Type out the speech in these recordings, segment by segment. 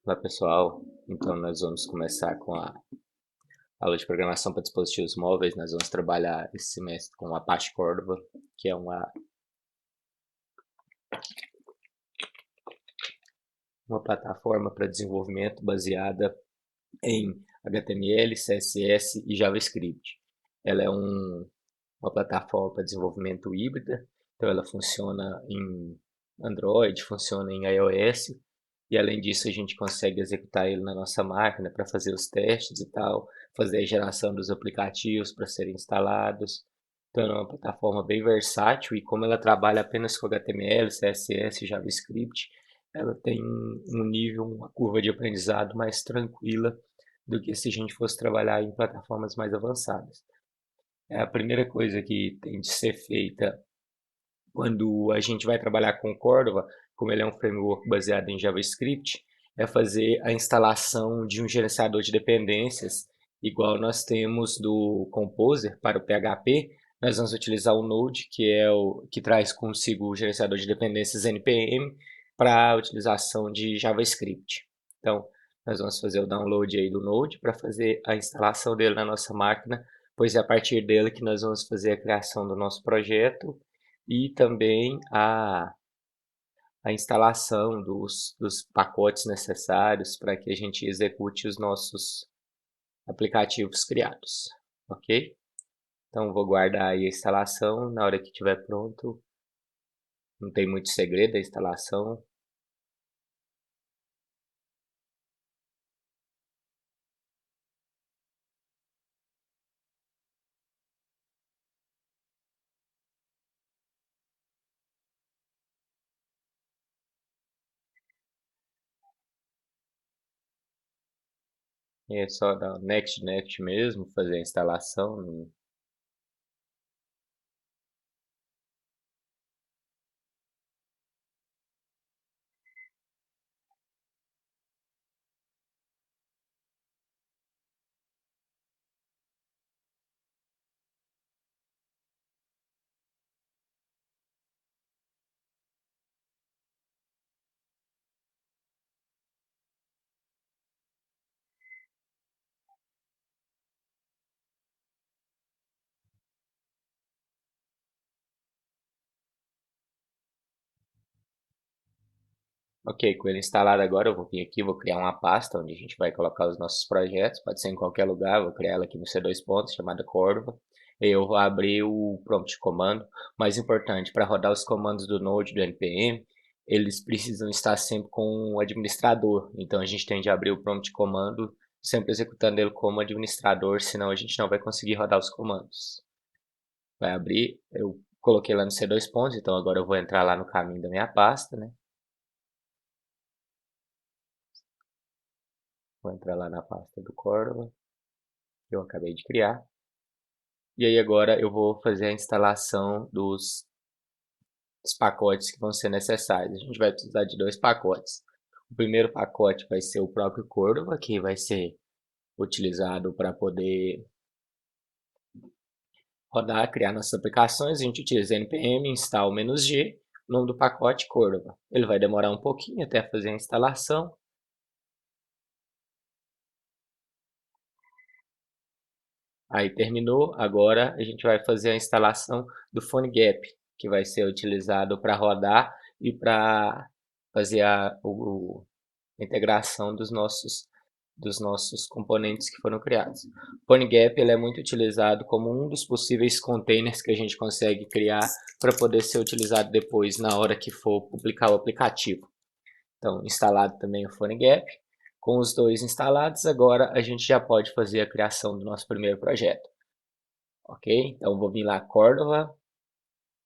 Olá pessoal, então nós vamos começar com a aula de programação para dispositivos móveis. Nós vamos trabalhar esse semestre com o Apache Cordova, que é uma plataforma para desenvolvimento baseada em HTML, CSS e JavaScript. Ela é uma plataforma para desenvolvimento híbrida, então ela funciona em Android, funciona em iOS, e além disso a gente consegue executar ele na nossa máquina para fazer os testes e tal, fazer a geração dos aplicativos para serem instalados. Então é uma plataforma bem versátil, e como ela trabalha apenas com HTML, CSS e JavaScript, ela tem um nível, uma curva de aprendizado mais tranquila do que se a gente fosse trabalhar em plataformas mais avançadas. A primeira coisa que tem de ser feita quando a gente vai trabalhar com Cordova, como ele é um framework baseado em JavaScript, é fazer a instalação de um gerenciador de dependências, igual nós temos do Composer para o PHP. Nós vamos utilizar o Node, que é o que traz consigo o gerenciador de dependências NPM para a utilização de JavaScript. Então, nós vamos fazer o download aí do Node para fazer a instalação dele na nossa máquina, pois é a partir dele que nós vamos fazer a criação do nosso projeto e também a instalação dos pacotes necessários para que a gente execute os nossos aplicativos criados, ok? Então vou guardar aí a instalação, na hora que estiver pronto, não tem muito segredo a instalação. É só dar next next mesmo, fazer a instalação. Ok, com ele instalado agora eu vou vir aqui, vou criar uma pasta onde a gente vai colocar os nossos projetos, pode ser em qualquer lugar, vou criar ela aqui no C2 pontos, chamada Cordova. E eu vou abrir o prompt de comando. Mais importante, para rodar os comandos do Node, do NPM, eles precisam estar sempre com o administrador. Então a gente tem de abrir o prompt de comando sempre executando ele como administrador, senão a gente não vai conseguir rodar os comandos. Vai abrir, eu coloquei lá no C2 pontos, então agora eu vou entrar lá no caminho da minha pasta, né? Vou entrar lá na pasta do Cordova, que eu acabei de criar. E aí agora eu vou fazer a instalação dos pacotes que vão ser necessários. A gente vai precisar de dois pacotes. O primeiro pacote vai ser o próprio Cordova, que vai ser utilizado para poder rodar, criar nossas aplicações. A gente utiliza npm install-g, o nome do pacote Cordova. Ele vai demorar um pouquinho até fazer a instalação. Aí terminou, agora a gente vai fazer a instalação do PhoneGap, que vai ser utilizado para rodar e para fazer a integração dos nossos componentes que foram criados. O PhoneGap ele é muito utilizado como um dos possíveis containers que a gente consegue criar para poder ser utilizado depois na hora que for publicar o aplicativo. Então, instalado também o PhoneGap. Com os dois instalados, agora a gente já pode fazer a criação do nosso primeiro projeto. Ok? Então, vou vir lá Cordova.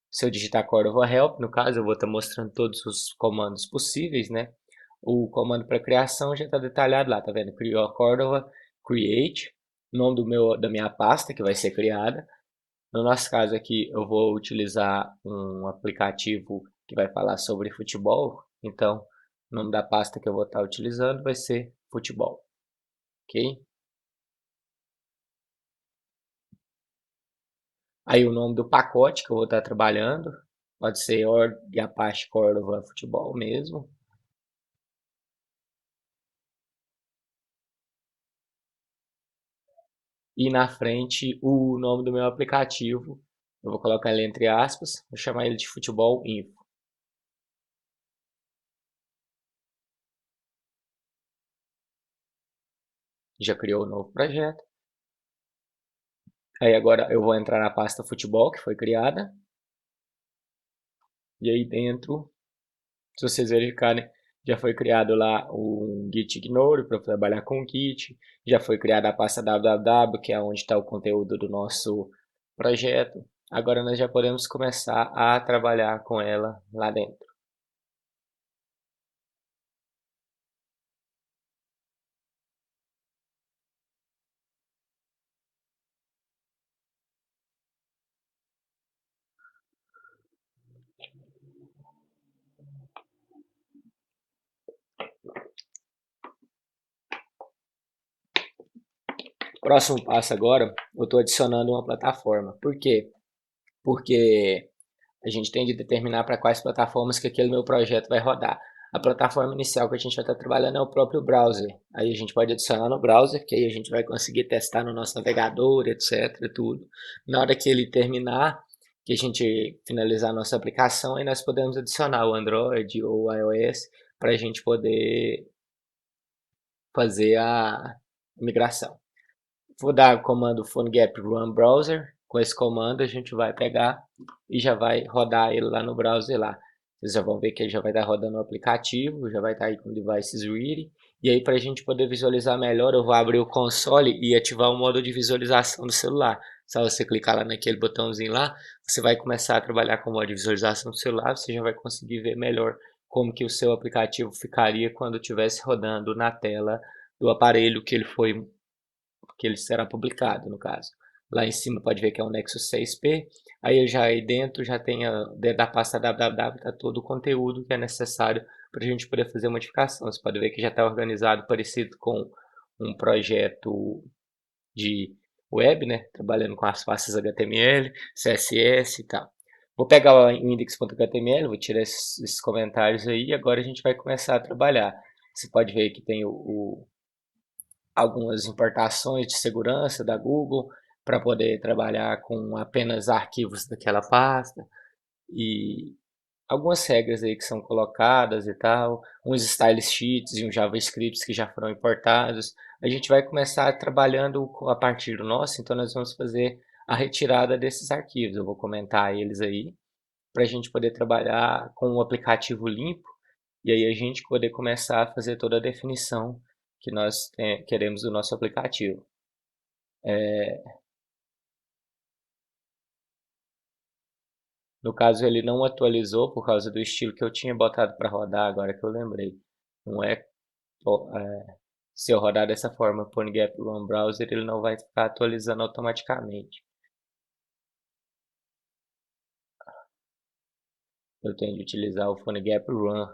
Se eu digitar Cordova Help, no caso, eu vou estar mostrando todos os comandos possíveis, né? O comando para criação já está detalhado lá, tá vendo? Criou Cordova, create, nome da minha pasta que vai ser criada. No nosso caso aqui, eu vou utilizar um aplicativo que vai falar sobre futebol. Então, o nome da pasta que eu vou estar utilizando vai ser futebol, ok? Aí o nome do pacote que eu vou estar trabalhando pode ser org Apache Cordova Futebol mesmo. e na frente o nome do meu aplicativo. Eu vou colocar ele entre aspas, vou chamar ele de Futebol Info. Já criou o novo projeto. Aí agora eu vou entrar na pasta Futebol, que foi criada. E aí dentro, se vocês verificarem, já foi criado lá um Git Ignore para trabalhar com o Git. Já foi criada a pasta www, que é onde está o conteúdo do nosso projeto. Agora nós já podemos começar a trabalhar com ela lá dentro. Próximo passo agora, eu estou adicionando uma plataforma. Por quê? Porque a gente tem de determinar para quais plataformas que aquele meu projeto vai rodar. A plataforma inicial que a gente vai estar trabalhando é o próprio browser. Aí a gente pode adicionar no browser, que aí a gente vai conseguir testar no nosso navegador, etc, tudo. Na hora que ele terminar, que a gente finalizar a nossa aplicação, aí nós podemos adicionar o Android ou o iOS para a gente poder fazer a migração. Vou dar o comando PhoneGap Run Browser. Com esse comando a gente vai pegar e já vai rodar ele lá no browser lá. Vocês já vão ver que ele já vai estar rodando o aplicativo, já vai estar aí com Devices Ready. E aí para a gente poder visualizar melhor, eu vou abrir o console e ativar o modo de visualização do celular. Só você clicar lá naquele botãozinho lá, você vai começar a trabalhar com o modo de visualização do celular, você já vai conseguir ver melhor como que o seu aplicativo ficaria quando estivesse rodando na tela do aparelho que ele será publicado, no caso. Lá em cima pode ver que é um Nexus 6P, aí já aí dentro já tem dentro da pasta www tá todo o conteúdo que é necessário para a gente poder fazer modificação. Você pode ver que já está organizado parecido com um projeto de web, né? Trabalhando com as pastas HTML, CSS e tal. Vou pegar o index.html, vou tirar esses comentários aí e agora a gente vai começar a trabalhar. Você pode ver que tem algumas importações de segurança da Google para poder trabalhar com apenas arquivos daquela pasta e algumas regras aí que são colocadas e tal, uns style sheets e uns JavaScripts que já foram importados. A gente vai começar trabalhando a partir do nosso, então nós vamos fazer a retirada desses arquivos. Eu vou comentar eles aí para a gente poder trabalhar com um aplicativo limpo e aí a gente poder começar a fazer toda a definição que nós queremos do nosso aplicativo. No caso, ele não atualizou por causa do estilo que eu tinha botado para rodar, agora que eu lembrei. Não é, se eu rodar dessa forma PhoneGap Run Browser, ele não vai ficar atualizando automaticamente. Eu tenho de utilizar o PhoneGap Run.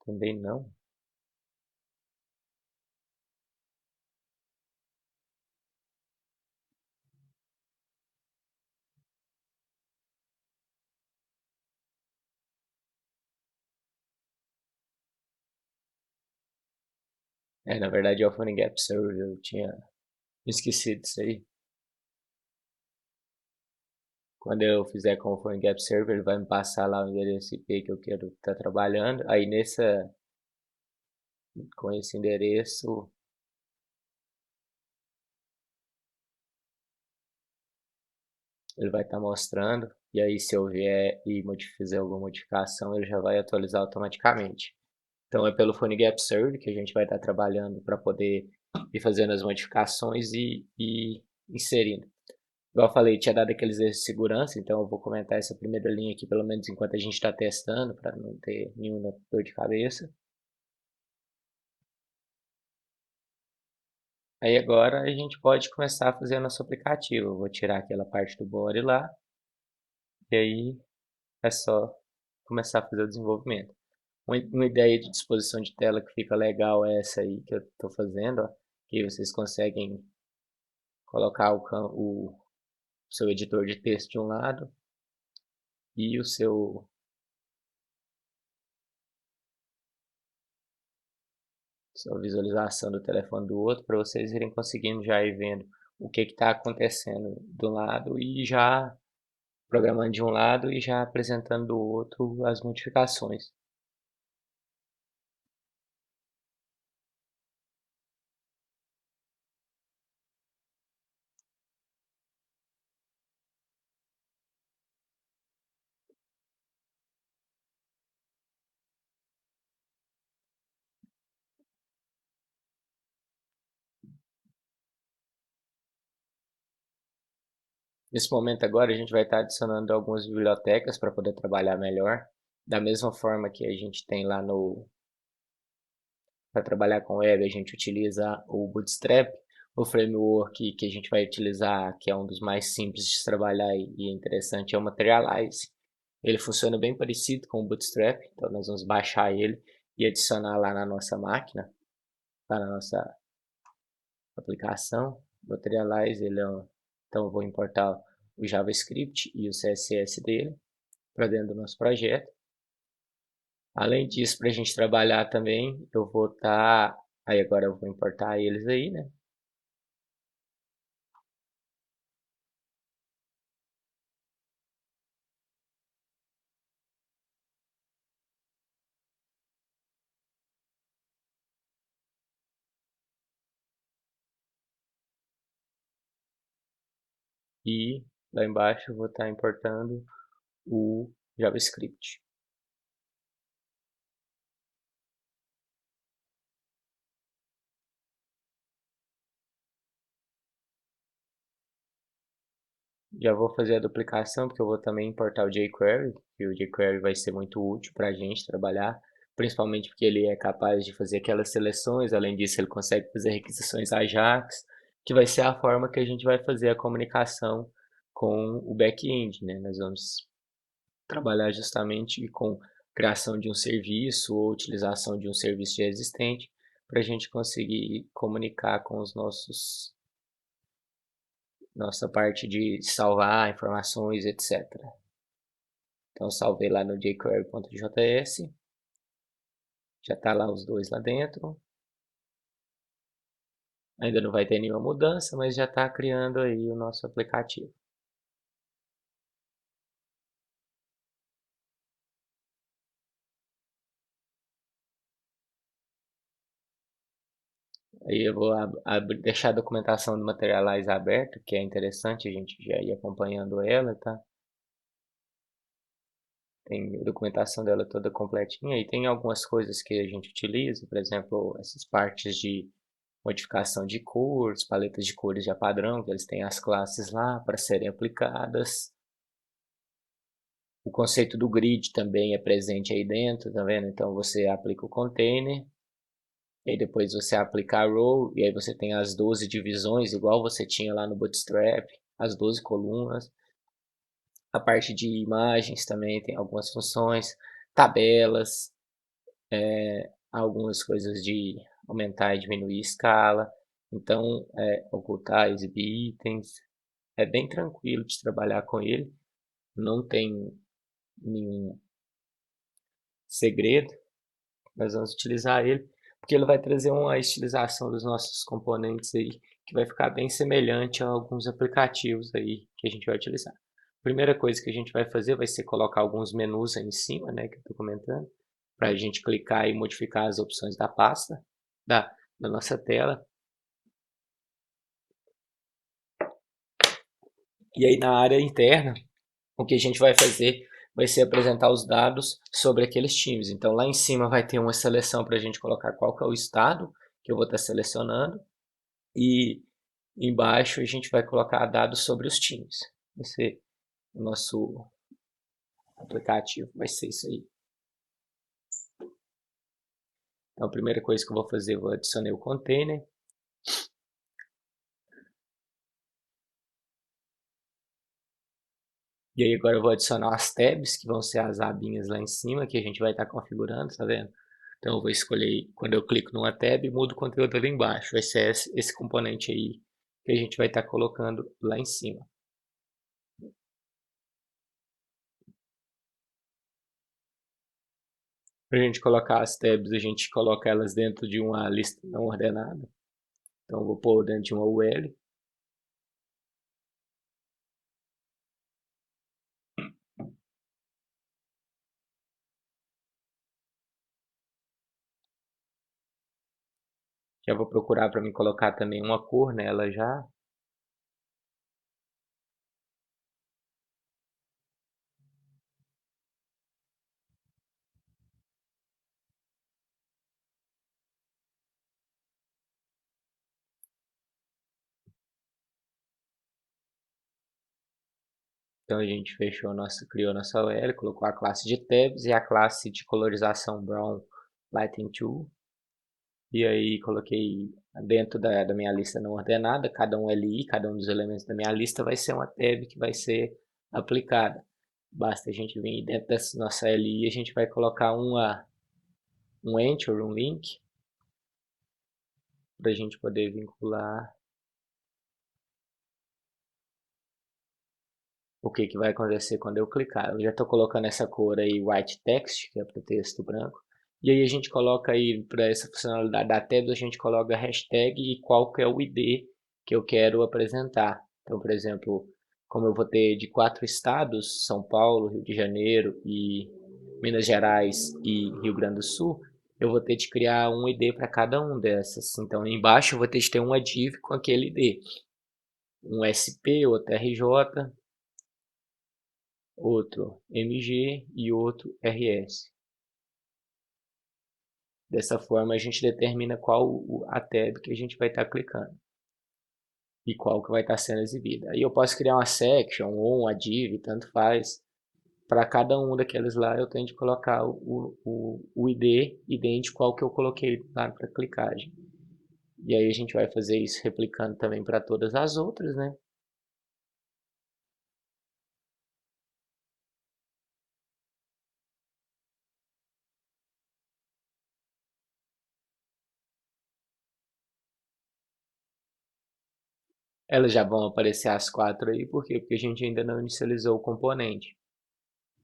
Também não. Na verdade é o PhoneGap Server, eu tinha esquecido disso aí. Quando eu fizer com o PhoneGap Server, ele vai me passar lá o endereço IP que eu quero estar trabalhando. Aí com esse endereço, ele vai estar mostrando. E aí se eu vier e fizer alguma modificação, ele já vai atualizar automaticamente. Então é pelo PhoneGap Server que a gente vai estar trabalhando para poder ir fazendo as modificações e inserindo. Igual eu falei, tinha dado aqueles erros de segurança, então eu vou comentar essa primeira linha aqui, pelo menos enquanto a gente está testando, para não ter nenhuma dor de cabeça. Aí agora a gente pode começar a fazer o nosso aplicativo. Eu vou tirar aquela parte do body lá, e aí é só começar a fazer o desenvolvimento. Uma ideia de disposição de tela que fica legal é essa aí que eu estou fazendo, ó, que vocês conseguem colocar o seu editor de texto de um lado e o sua visualização do telefone do outro, para vocês irem conseguindo já ir vendo o que está acontecendo do lado e já programando de um lado e já apresentando do outro as modificações. Nesse momento agora a gente vai estar adicionando algumas bibliotecas para poder trabalhar melhor, da mesma forma que a gente tem lá no para trabalhar com web, a gente utiliza o Bootstrap, o framework que a gente vai utilizar, que é um dos mais simples de se trabalhar e interessante, é o Materialize. Ele funciona bem parecido com o Bootstrap, então nós vamos baixar ele e adicionar lá na nossa máquina, lá na nossa aplicação. Materialize, então eu vou importar o JavaScript e o CSS dele para dentro do nosso projeto. Além disso, para a gente trabalhar também, eu vou estar. Aí agora eu vou importar eles aí, né? E lá embaixo eu vou estar importando o JavaScript. Já vou fazer a duplicação, porque eu vou também importar o jQuery, e o jQuery vai ser muito útil para a gente trabalhar, principalmente porque ele é capaz de fazer aquelas seleções, além disso ele consegue fazer requisições Ajax, que vai ser a forma que a gente vai fazer a comunicação com o back-end, né? Nós vamos trabalhar justamente com criação de um serviço ou utilização de um serviço já existente para a gente conseguir comunicar com os nossa parte de salvar informações, etc. Então salvei lá no jQuery.js, já está lá os dois lá dentro. Ainda não vai ter nenhuma mudança, mas já está criando aí o nosso aplicativo. Aí eu vou deixar a documentação do Materialize aberta, que é interessante a gente já ir acompanhando ela, tá? Tem a documentação dela toda completinha e tem algumas coisas que a gente utiliza, por exemplo, essas partes de modificação de cores, paletas de cores já padrão, que eles têm as classes lá para serem aplicadas. O conceito do grid também é presente aí dentro, tá vendo? Então você aplica o container, e aí depois você aplica a row, e aí você tem as 12 divisões, igual você tinha lá no Bootstrap, as 12 colunas. A parte de imagens também tem algumas funções, tabelas, algumas coisas de aumentar e diminuir a escala. Então, ocultar, exibir itens. É bem tranquilo de trabalhar com ele. Não tem nenhum segredo. Nós vamos utilizar ele, porque ele vai trazer uma estilização dos nossos componentes aí, que vai ficar bem semelhante a alguns aplicativos aí que a gente vai utilizar. A primeira coisa que a gente vai fazer vai ser colocar alguns menus aí em cima, né, que eu estou comentando, para a gente clicar e modificar as opções da pasta da nossa tela. E aí na área interna, o que a gente vai fazer vai ser apresentar os dados sobre aqueles times. Então lá em cima vai ter uma seleção para a gente colocar qual que é o estado que eu vou estar selecionando e embaixo a gente vai colocar dados sobre os times. Vai ser o nosso aplicativo, vai ser isso aí. Então a primeira coisa que eu vou fazer, eu vou adicionar o container. E aí agora eu vou adicionar as tabs, que vão ser as abinhas lá em cima, que a gente vai estar configurando, tá vendo? Então eu vou escolher, quando eu clico numa tab, muda o conteúdo ali embaixo. Vai ser esse componente aí que a gente vai estar colocando lá em cima. Para a gente colocar as tabs, a gente coloca elas dentro de uma lista não ordenada. Então, eu vou pôr dentro de uma UL. Já vou procurar para me colocar também uma cor nela já. Então a gente criou nossa UL, colocou a classe de tabs e a classe de colorização Brown Lighting Tool. E aí coloquei dentro da minha lista não ordenada, cada um LI, cada um dos elementos da minha lista vai ser uma tab que vai ser aplicada. Basta a gente vir dentro dessa nossa LI, a gente vai colocar um anchor, um link, para a gente poder vincular o que vai acontecer quando eu clicar. Eu já estou colocando essa cor aí, white text, que é para texto branco. E aí a gente coloca aí, para essa funcionalidade da tabs, a gente coloca a hashtag e qual que é o ID que eu quero apresentar. Então, por exemplo, como eu vou ter de 4 estados, São Paulo, Rio de Janeiro e Minas Gerais e Rio Grande do Sul, eu vou ter de criar um ID para cada um dessas. Então, embaixo eu vou ter de ter uma div com aquele ID. Um SP, outro RJ, outro MG e outro RS. Dessa forma a gente determina qual a tab que a gente vai estar clicando e qual que vai estar sendo exibida. Aí eu posso criar uma section ou uma div, tanto faz. Para cada um daqueles lá eu tenho de colocar o ID idêntico ao que eu coloquei lá para clicagem. E aí a gente vai fazer isso replicando também para todas as outras, né? Elas já vão aparecer as 4 aí, por quê? Porque a gente ainda não inicializou o componente.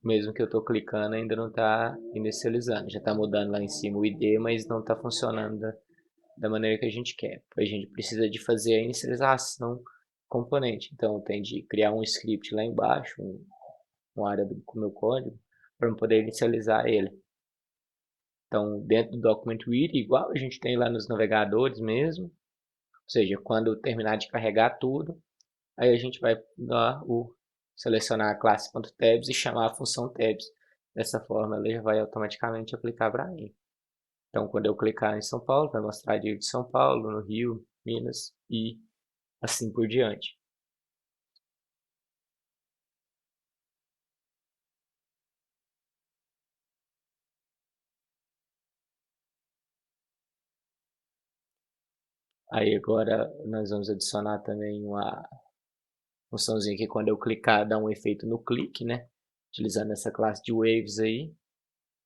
Mesmo que eu estou clicando, ainda não está inicializando. Já está mudando lá em cima o ID, mas não está funcionando da maneira que a gente quer. A gente precisa de fazer a inicialização componente. Então, tem de criar um script lá embaixo, uma área com o meu código, para eu poder inicializar ele. Então, dentro do Document Reader, igual a gente tem lá nos navegadores mesmo, ou seja, quando eu terminar de carregar tudo, aí a gente vai dar selecionar a classe.tabs e chamar a função tabs. Dessa forma, ela já vai automaticamente aplicar para mim. Então, quando eu clicar em São Paulo, vai mostrar a div de São Paulo, no Rio, Minas e assim por diante. Aí agora nós vamos adicionar também uma funçãozinha que quando eu clicar dá um efeito no clique, né? Utilizando essa classe de waves aí,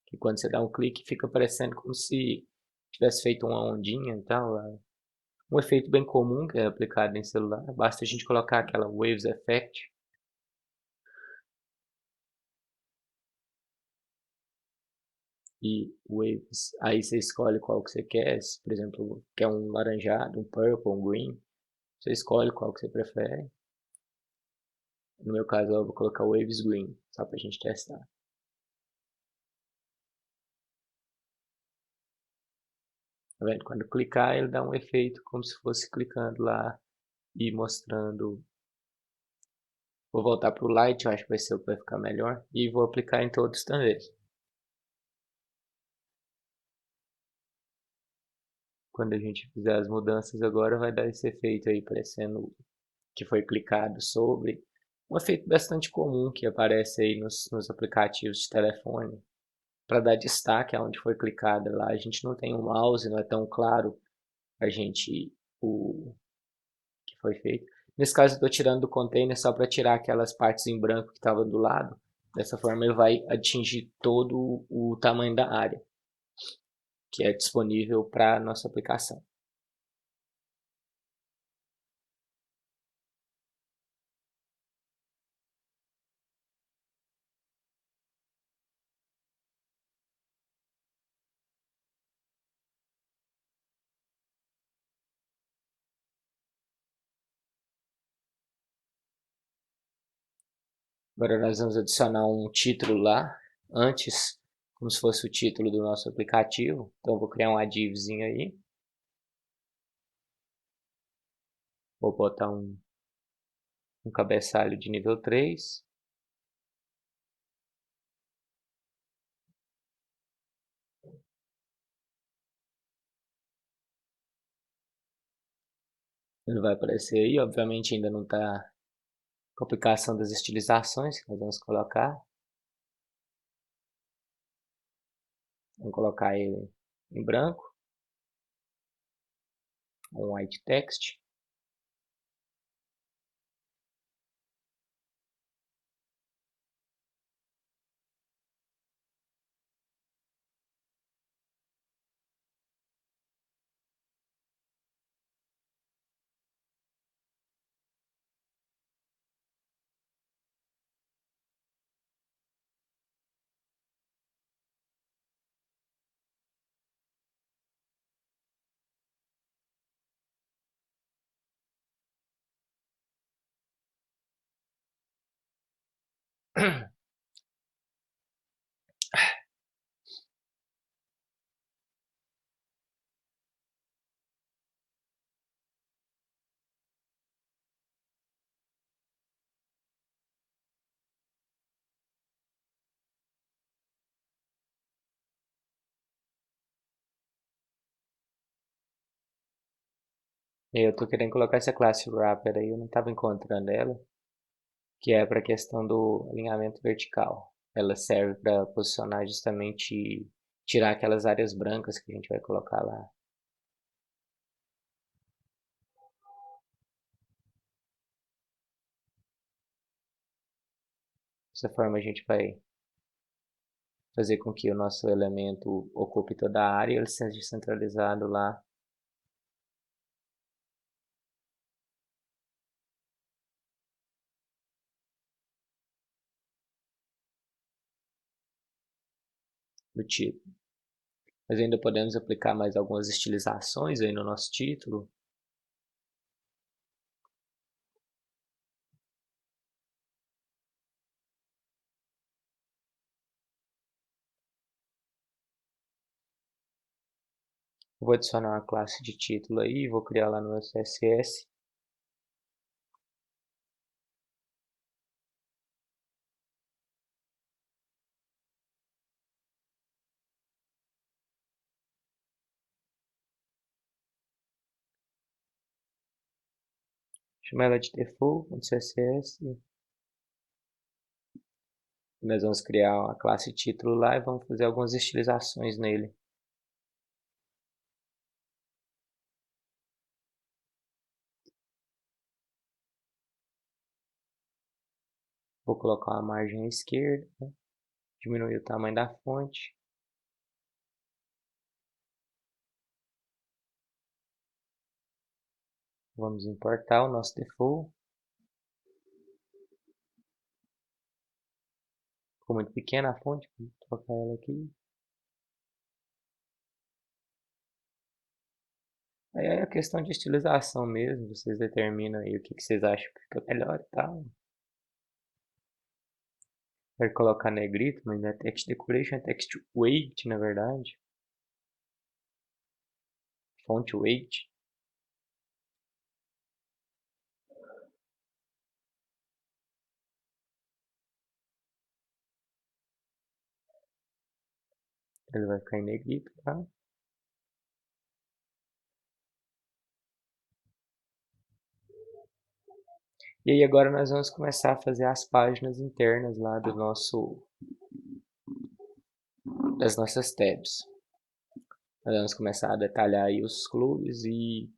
que quando você dá um clique fica parecendo como se tivesse feito uma ondinha e tal. Um efeito bem comum que é aplicado em celular. Basta a gente colocar aquela waves effect e waves. Aí você escolhe qual que você quer. Se, por exemplo, quer um laranjado, um purple, um green. Você escolhe qual que você prefere. No meu caso, eu vou colocar waves green, só para a gente testar. Tá vendo? Quando clicar, ele dá um efeito como se fosse clicando lá e mostrando. Vou voltar para o light, eu acho que vai ser o que vai ficar melhor. E vou aplicar em todos também. Quando a gente fizer as mudanças agora, vai dar esse efeito aí, parecendo que foi clicado sobre. Um efeito bastante comum que aparece aí nos aplicativos de telefone. Para dar destaque aonde foi clicado lá, a gente não tem um mouse, não é tão claro a gente o que foi feito. Nesse caso, eu estou tirando do container só para tirar aquelas partes em branco que estavam do lado. Dessa forma, ele vai atingir todo o tamanho da área que é disponível para a nossa aplicação. Agora nós vamos adicionar um título lá, antes, como se fosse o título do nosso aplicativo. Então eu vou criar um divzinho aí. Vou botar um cabeçalho de nível 3. Ele vai aparecer aí, obviamente ainda não está com a aplicação das estilizações que nós vamos colocar. Vamos colocar ele em branco, um white text. Eu estou querendo colocar essa classe wrapper aí, eu não estava encontrando ela, que é para a questão do alinhamento vertical. Ela serve para posicionar justamente, tirar aquelas áreas brancas que a gente vai colocar lá. Dessa forma a gente vai fazer com que o nosso elemento ocupe toda a área e ele seja centralizado lá. Do título. Mas ainda podemos aplicar mais algumas estilizações aí no nosso título. Vou adicionar uma classe de título aí, vou criar lá no meu CSS. Chamar ela de default.css. Nós vamos criar uma classe título lá e vamos fazer algumas estilizações nele. Vou colocar uma margem à esquerda, né? Diminuir o tamanho da fonte. Vamos importar o nosso default. Ficou muito pequena a fonte, vou colocar ela aqui. Aí é a questão de estilização mesmo, vocês determinam aí o que vocês acham que fica melhor e tal. Quero colocar negrito, mas não é text decoration, é text weight na verdade. Font weight. Ele vai ficar em negrito, tá? E aí agora nós vamos começar a fazer as páginas internas lá das nossas tabs. Nós vamos começar a detalhar aí os clubes e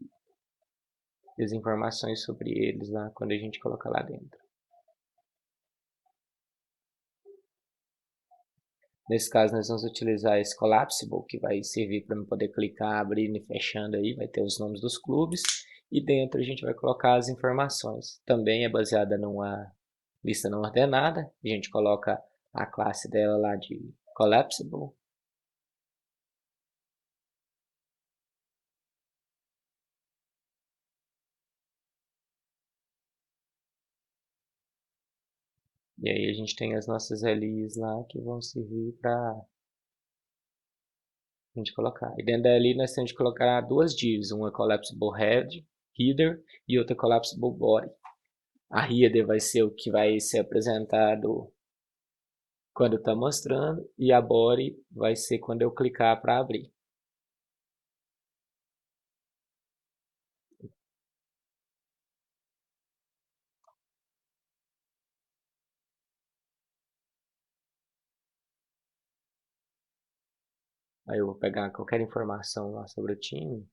as informações sobre eles lá quando a gente colocar lá dentro. Nesse caso nós vamos utilizar esse collapsible, que vai servir para eu poder clicar, abrindo e fechando aí, vai ter os nomes dos clubes. E dentro a gente vai colocar as informações. Também é baseada numa lista não ordenada. A gente coloca a classe dela lá de collapsible. E aí a gente tem as nossas LIs lá que vão servir para a gente colocar. E dentro da LI nós temos que colocar duas divs, uma collapsible head, header e outra collapsible body. A header vai ser o que vai ser apresentado quando está mostrando e a body vai ser quando eu clicar para abrir. Aí eu vou pegar qualquer informação lá sobre o time.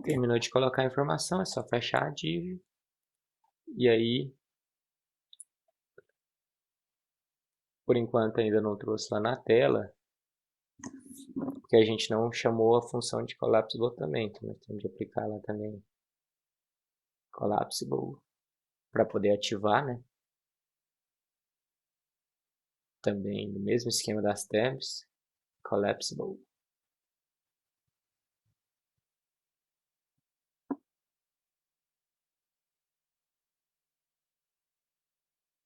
Terminou de colocar a informação, é só fechar a div. E aí, por enquanto ainda não trouxe lá na tela, porque a gente não chamou a função de collapsible também, então nós temos de aplicar lá também collapsible para poder ativar, né? Também no mesmo esquema das tabs, collapsible.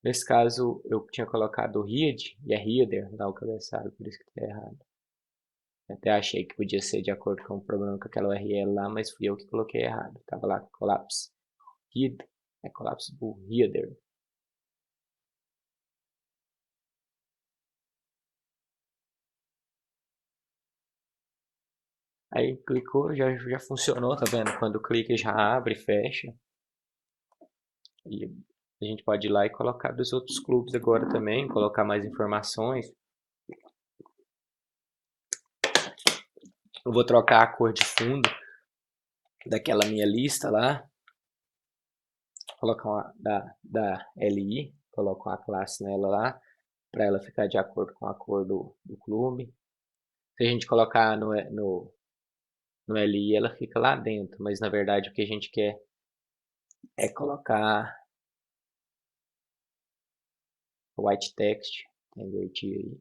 Nesse caso, eu tinha colocado read e é header lá o cabeçalho, por isso que está errado. Até achei que podia ser de acordo com o problema com aquela URL lá, mas fui eu que coloquei errado. Tava lá collapse head, é collapsible header. Aí clicou, já funcionou, tá vendo? Quando clica já abre, fecha. E a gente pode ir lá e colocar dos outros clubes agora também, colocar mais informações. Eu vou trocar a cor de fundo daquela minha lista lá. Colocar uma da LI, coloco uma classe nela lá, para ela ficar de acordo com a cor do clube. Se a gente colocar no LI, ela fica lá dentro, mas na verdade o que a gente quer é colocar white text, invertir aí.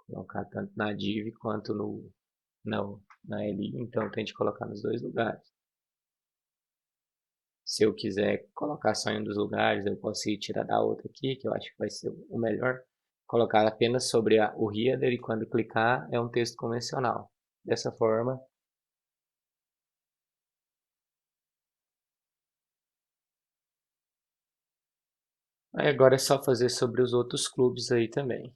Colocar tanto na div quanto na LI, então tem de colocar nos dois lugares. Se eu quiser colocar só em um dos lugares, eu posso ir tirar da outra aqui, que eu acho que vai ser o melhor. Colocar apenas sobre o header e quando clicar é um texto convencional. Dessa forma, aí agora é só fazer sobre os outros clubes aí também.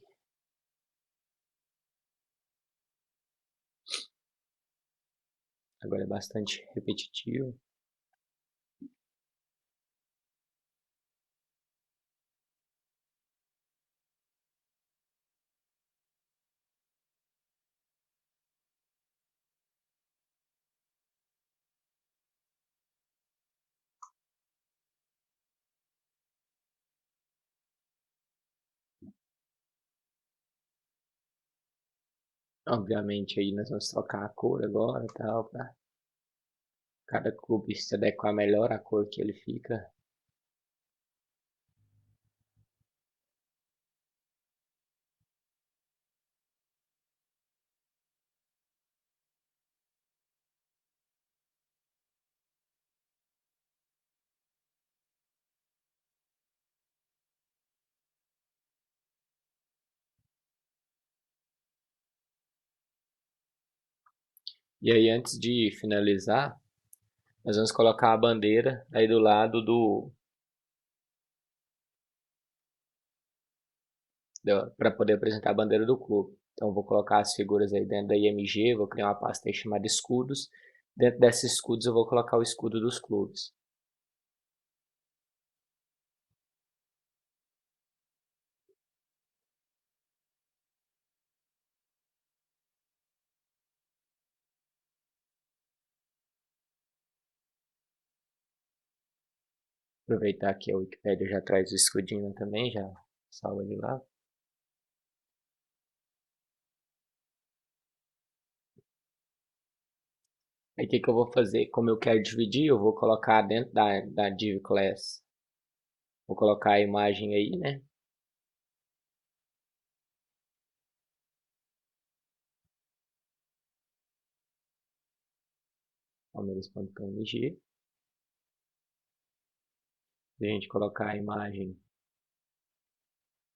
Agora é bastante repetitivo. Obviamente aí nós vamos trocar a cor agora, tal, para cada clube se adequar melhor à cor que ele fica. E aí, antes de finalizar, nós vamos colocar a bandeira aí do lado para poder apresentar a bandeira do clube. Então, eu vou colocar as figuras aí dentro da IMG, vou criar uma pasta aí chamada escudos. Dentro desses escudos, eu vou colocar o escudo dos clubes. Aproveitar que a Wikipédia já traz o escudinho também, já salva de lá. Aí o que eu vou fazer? Como eu quero dividir, eu vou colocar dentro da div class. Vou colocar a imagem aí, né? Palmeiras.png. Se a gente colocar a imagem,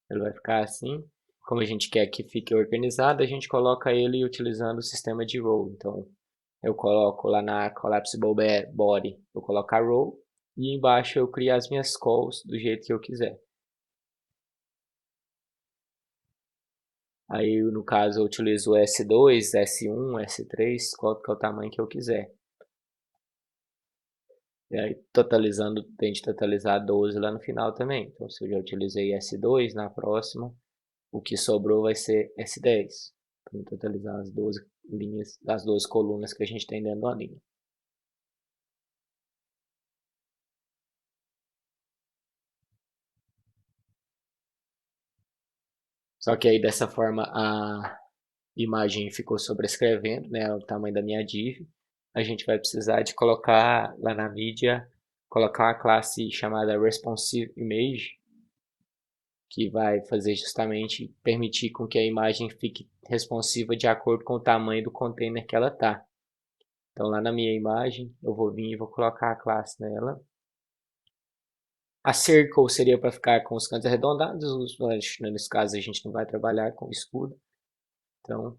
ele vai ficar assim. Como a gente quer que fique organizado, a gente coloca ele utilizando o sistema de row. Então, eu coloco lá na collapsible body, eu coloco a row e embaixo eu crio as minhas calls do jeito que eu quiser. Aí, no caso, eu utilizo o S2, S1, S3, qual que é o tamanho que eu quiser. E aí, totalizando, tem de totalizar 12 lá no final também. Então, se eu já utilizei S2, na próxima, o que sobrou vai ser S10. Para totalizar as 12 linhas, as 12 colunas que a gente tem dentro da linha. Só que aí, dessa forma, a imagem ficou sobrescrevendo, né, o tamanho da minha div. A gente vai precisar de colocar lá na mídia, colocar uma classe chamada responsive image, que vai fazer justamente permitir com que a imagem fique responsiva de acordo com o tamanho do container que ela está. Então lá na minha imagem eu vou vir e vou colocar a classe nela. A circle seria para ficar com os cantos arredondados, nesse caso a gente não vai trabalhar com escudo. Então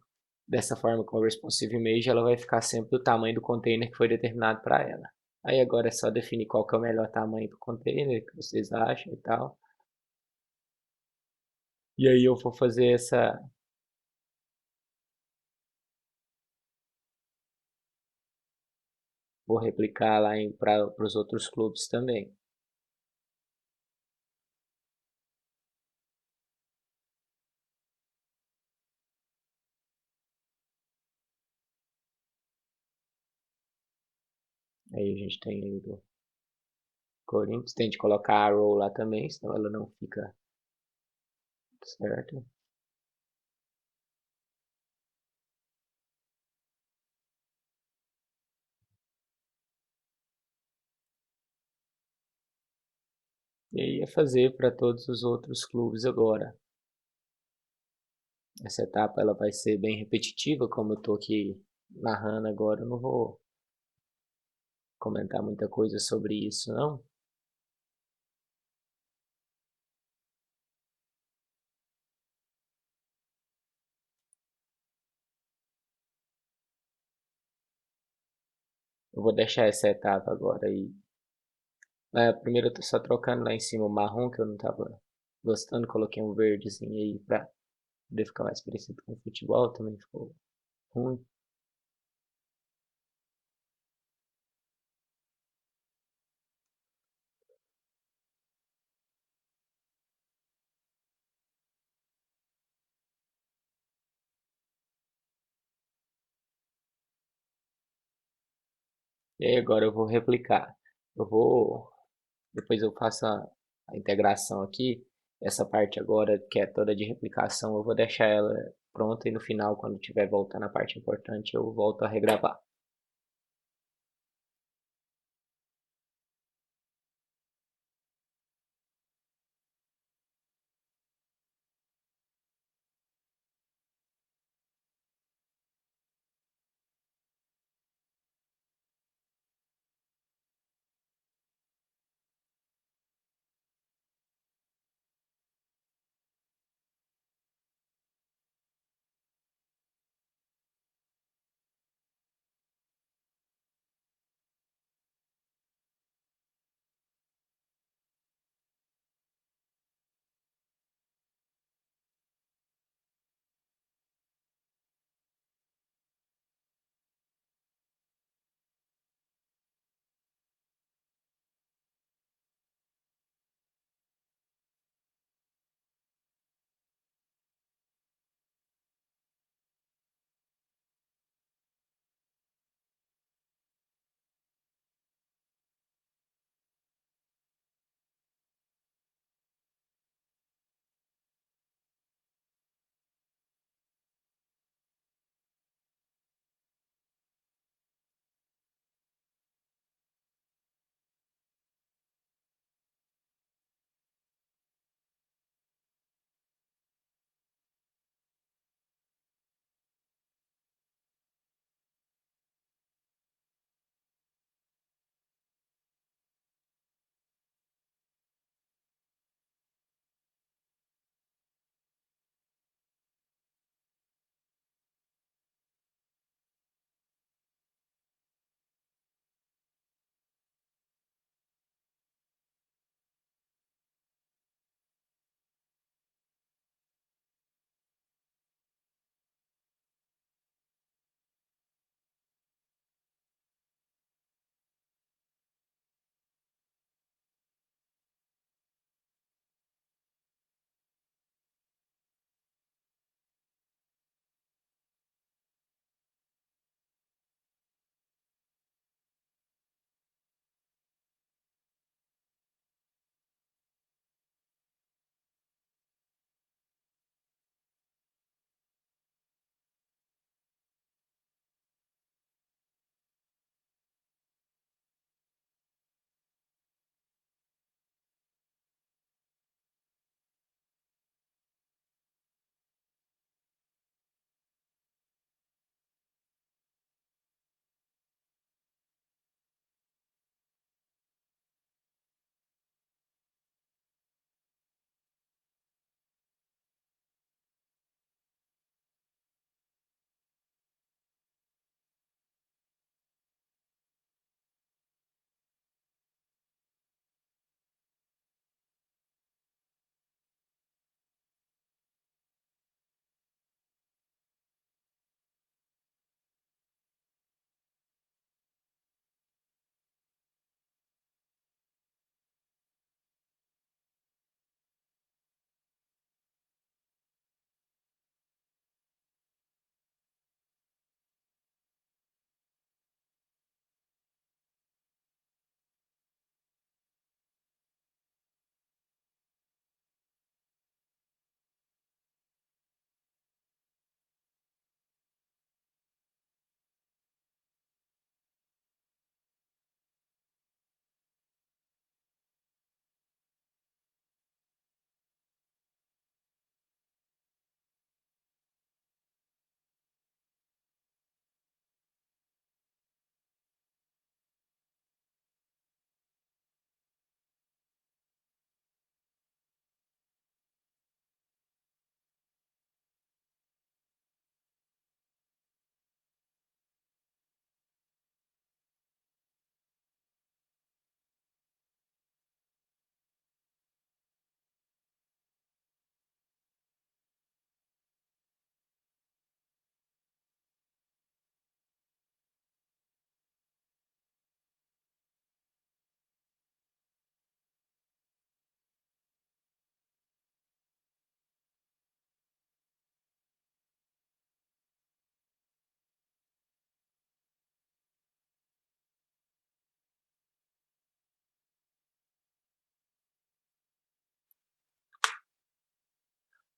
dessa forma com a responsive image ela vai ficar sempre do tamanho do container que foi determinado para ela. Aí agora é só definir qual que é o melhor tamanho do container que vocês acham e tal. E aí eu vou fazer essa. Vou replicar lá para os outros clubes também. Aí a gente tem aí do Corinthians, tem de colocar a row lá também, senão ela não fica certa. E aí é fazer para todos os outros clubes agora. Essa etapa ela vai ser bem repetitiva, como eu estou aqui narrando agora, eu não vou comentar muita coisa sobre isso não. Eu vou deixar essa etapa agora aí. Primeiro eu tô só trocando lá em cima o marrom que eu não tava gostando, coloquei um verdezinho aí para poder ficar mais parecido com o futebol, também ficou ruim. E aí agora eu vou replicar. Depois eu faço a integração aqui. Essa parte agora, que é toda de replicação, eu vou deixar ela pronta e no final, quando tiver voltando a parte importante, eu volto a regravar.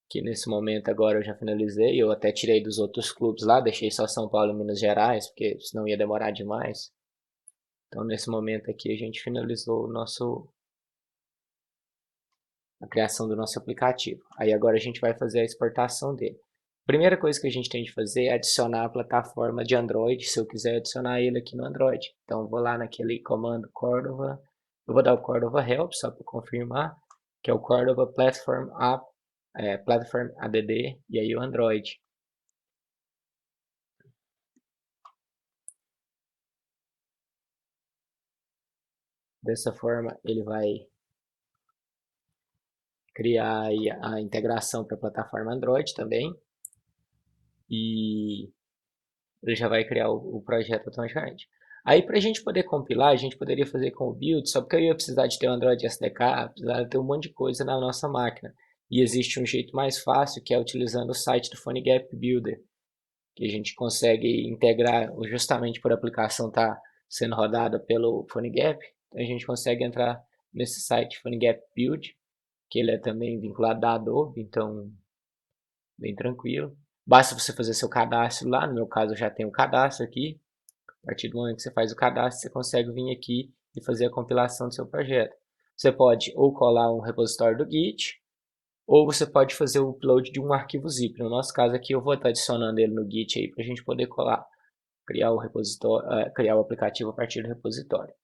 que nesse momento agora eu já finalizei, eu até tirei dos outros clubes lá, deixei só São Paulo e Minas Gerais, porque senão ia demorar demais. Então nesse momento aqui a gente finalizou a criação do nosso aplicativo. Aí agora a gente vai fazer a exportação dele. Primeira coisa que a gente tem de fazer é adicionar a plataforma de Android, se eu quiser adicionar ele aqui no Android. Então vou lá naquele comando Cordova, eu vou dar o Cordova Help só para confirmar, que é o Cordova Platform App, Platform ADD e aí o Android. Dessa forma ele vai criar a integração para a plataforma Android também e ele já vai criar o projeto automaticamente. Aí para a gente poder compilar, a gente poderia fazer com o build, só porque eu ia precisar de ter o Android SDK, precisar ter um monte de coisa na nossa máquina. E existe um jeito mais fácil, que é utilizando o site do PhoneGap Builder, que a gente consegue integrar justamente por a aplicação estar sendo rodada pelo PhoneGap. Então a gente consegue entrar nesse site PhoneGap Build, que ele é também vinculado da Adobe, então bem tranquilo. Basta você fazer seu cadastro lá, no meu caso eu já tenho o cadastro aqui. A partir do momento que você faz o cadastro, você consegue vir aqui e fazer a compilação do seu projeto. Você pode ou colar um repositório do Git, ou você pode fazer o upload de um arquivo zip. No nosso caso aqui eu vou estar adicionando ele no Git aí para a gente poder colar, criar o repositório, criar o aplicativo a partir do repositório.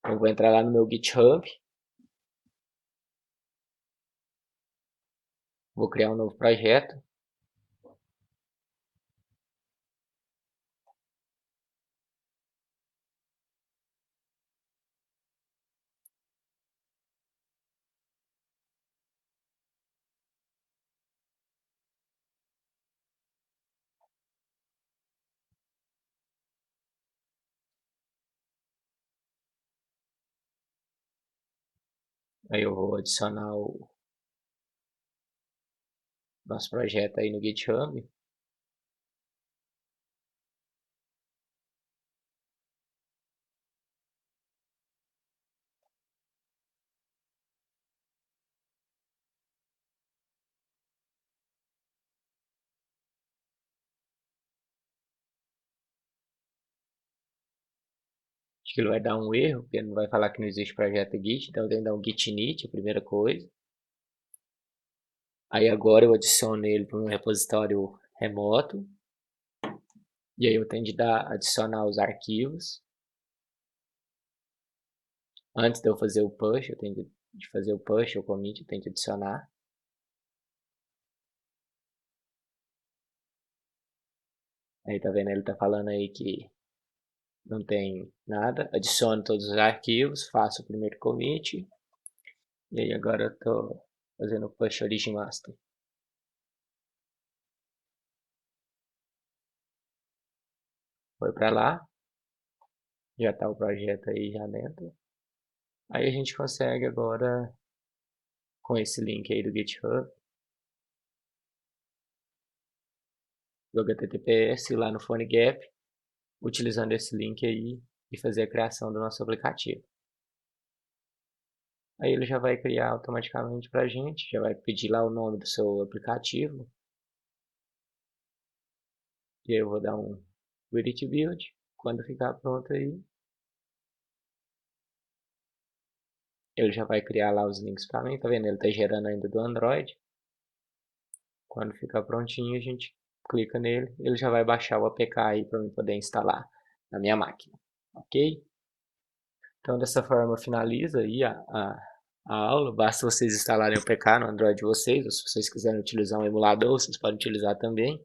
Eu vou entrar lá no meu GitHub, vou criar um novo projeto. Aí eu vou adicionar o nosso projeto aí no GitHub. Acho que ele vai dar um erro, porque ele não vai falar que não existe projeto Git, então eu tenho que dar um git init, a primeira coisa. Aí agora eu adiciono ele para um repositório remoto. E aí eu tenho de adicionar os arquivos. Antes de eu fazer o push, eu tenho de fazer o push ou commit, eu tenho de adicionar. Aí tá vendo, ele tá falando aí que não tem nada. Adiciono todos os arquivos, faço o primeiro commit. E aí agora eu tô fazendo o push origin master. Foi para lá. Já tá o projeto aí já dentro. Aí a gente consegue agora, com esse link aí do GitHub, do HTTPS lá no PhoneGap, utilizando esse link aí e fazer a criação do nosso aplicativo. Aí ele já vai criar automaticamente para a gente, já vai pedir lá o nome do seu aplicativo. E aí eu vou dar um ready to build. Quando ficar pronto aí, ele já vai criar lá os links para mim, tá vendo? Ele tá gerando ainda do Android. Quando ficar prontinho, a gente clica nele, ele já vai baixar o APK aí para eu poder instalar na minha máquina, ok? Então dessa forma finaliza aí a aula, basta vocês instalarem o APK no Android de vocês, ou se vocês quiserem utilizar um emulador, vocês podem utilizar também.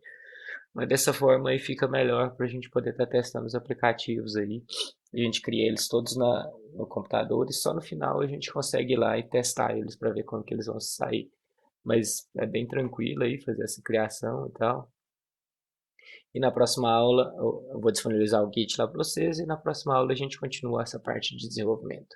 Mas dessa forma aí fica melhor para a gente poder estar testando os aplicativos aí. A gente cria eles todos no computador e só no final a gente consegue ir lá e testar eles para ver como que eles vão sair. Mas é bem tranquilo aí fazer essa criação e tal. E na próxima aula eu vou disponibilizar o Git lá para vocês e na próxima aula a gente continua essa parte de desenvolvimento.